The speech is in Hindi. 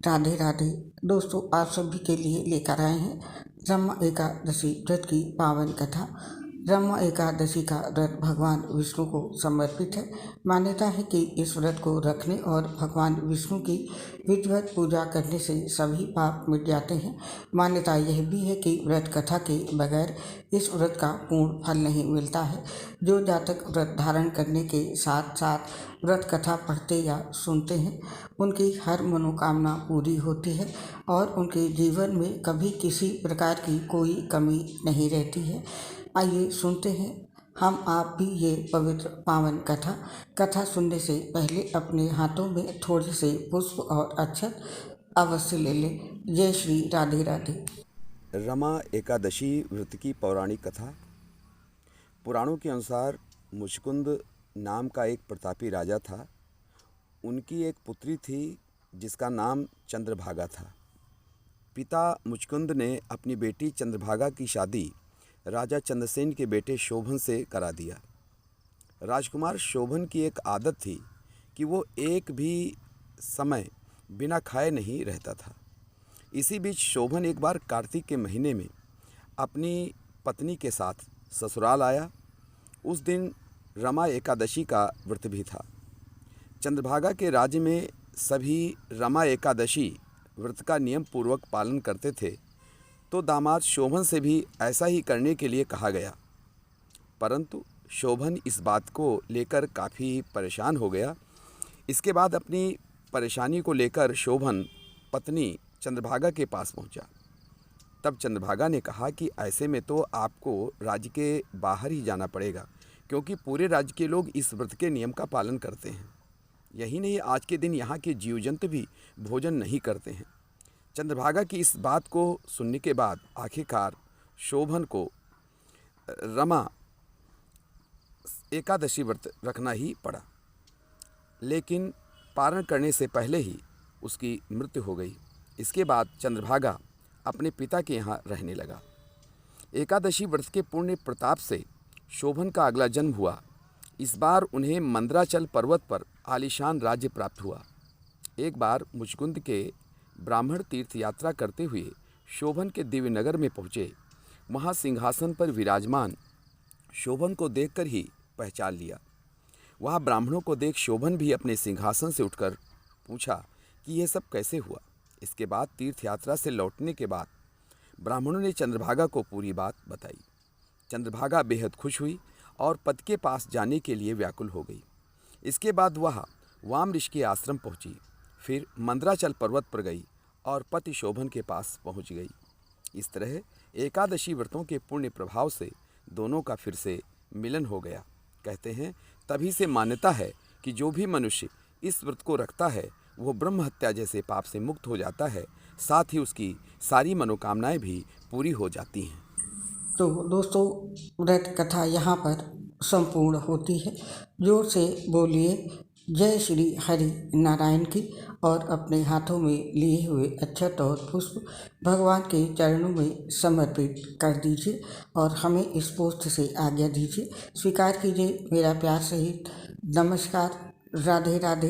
राधे राधे। दोस्तों, आप सभी के लिए लेकर आए हैं ब्रह्म एकादशी व्रत की पावन कथा। ब्रह्म एकादशी का व्रत भगवान विष्णु को समर्पित है। मान्यता है कि इस व्रत को रखने और भगवान विष्णु की विधिवत पूजा करने से सभी पाप मिट जाते हैं। मान्यता यह भी है कि व्रत कथा के बगैर इस व्रत का पूर्ण फल नहीं मिलता है। जो जातक व्रत धारण करने के साथ साथ व्रत कथा पढ़ते या सुनते हैं, उनकी हर मनोकामना पूरी होती है और उनके जीवन में कभी किसी प्रकार की कोई कमी नहीं रहती है। आइए सुनते हैं हम आप भी ये पवित्र पावन कथा सुनने से पहले अपने हाथों में थोड़े से पुष्प और अक्षत अवश्य ले लें। जय श्री राधे राधे। रमा एकादशी व्रत की पौराणिक कथा। पुराणों के अनुसार मुचकुंद नाम का एक प्रतापी राजा था। उनकी एक पुत्री थी जिसका नाम चंद्रभागा था। पिता मुचकुंद ने अपनी बेटी चंद्रभागा की शादी राजा चंद्रसेन के बेटे शोभन से करा दिया। राजकुमार शोभन की एक आदत थी कि वो एक भी समय बिना खाए नहीं रहता था। इसी बीच शोभन एक बार कार्तिक के महीने में अपनी पत्नी के साथ ससुराल आया। उस दिन रमा एकादशी का व्रत भी था। चंद्रभागा के राज्य में सभी रमा एकादशी व्रत का नियम पूर्वक पालन करते थे, तो दामाद शोभन से भी ऐसा ही करने के लिए कहा गया। परंतु शोभन इस बात को लेकर काफ़ी परेशान हो गया। इसके बाद अपनी परेशानी को लेकर शोभन पत्नी चंद्रभागा के पास पहुंचा। तब चंद्रभागा ने कहा कि ऐसे में तो आपको राज्य के बाहर ही जाना पड़ेगा, क्योंकि पूरे राज्य के लोग इस व्रत के नियम का पालन करते हैं। यही नहीं, आज के दिन यहाँ के जीव जंतु भी भोजन नहीं करते हैं। चंद्रभागा की इस बात को सुनने के बाद आखिरकार शोभन को रमा एकादशी व्रत रखना ही पड़ा, लेकिन पारण करने से पहले ही उसकी मृत्यु हो गई। इसके बाद चंद्रभागा अपने पिता के यहाँ रहने लगा। एकादशी व्रत के पुण्य प्रताप से शोभन का अगला जन्म हुआ। इस बार उन्हें मंदराचल पर्वत पर आलीशान राज्य प्राप्त हुआ। एक बार मुचकुंद के ब्राह्मण तीर्थ यात्रा करते हुए शोभन के दिव्य नगर में पहुँचे। वहाँ सिंहासन पर विराजमान शोभन को देखकर ही पहचान लिया। वहाँ ब्राह्मणों को देख शोभन भी अपने सिंहासन से उठकर पूछा कि यह सब कैसे हुआ। इसके बाद तीर्थ यात्रा से लौटने के बाद ब्राह्मणों ने चंद्रभागा को पूरी बात बताई। चंद्रभागा बेहद खुश हुई और पति के पास जाने के लिए व्याकुल हो गई। इसके बाद वह वाम ऋषि के आश्रम पहुंची, फिर मंदराचल पर्वत पर गई और पति शोभन के पास पहुंच गई। इस तरह एकादशी व्रतों के पुण्य प्रभाव से दोनों का फिर से मिलन हो गया। कहते हैं तभी से मान्यता है कि जो भी मनुष्य इस व्रत को रखता है वो ब्रह्म हत्या जैसे पाप से मुक्त हो जाता है, साथ ही उसकी सारी मनोकामनाएं भी पूरी हो जाती हैं। तो दोस्तों, व्रत कथा यहाँ पर संपूर्ण होती है। जोर से बोलिए जय श्री हरि नारायण की और अपने हाथों में लिए हुए अक्षत और पुष्प भगवान के चरणों में समर्पित कर दीजिए और हमें इस पोस्ट से आज्ञा दीजिए। स्वीकार कीजिए मेरा प्यार सहित नमस्कार। राधे राधे।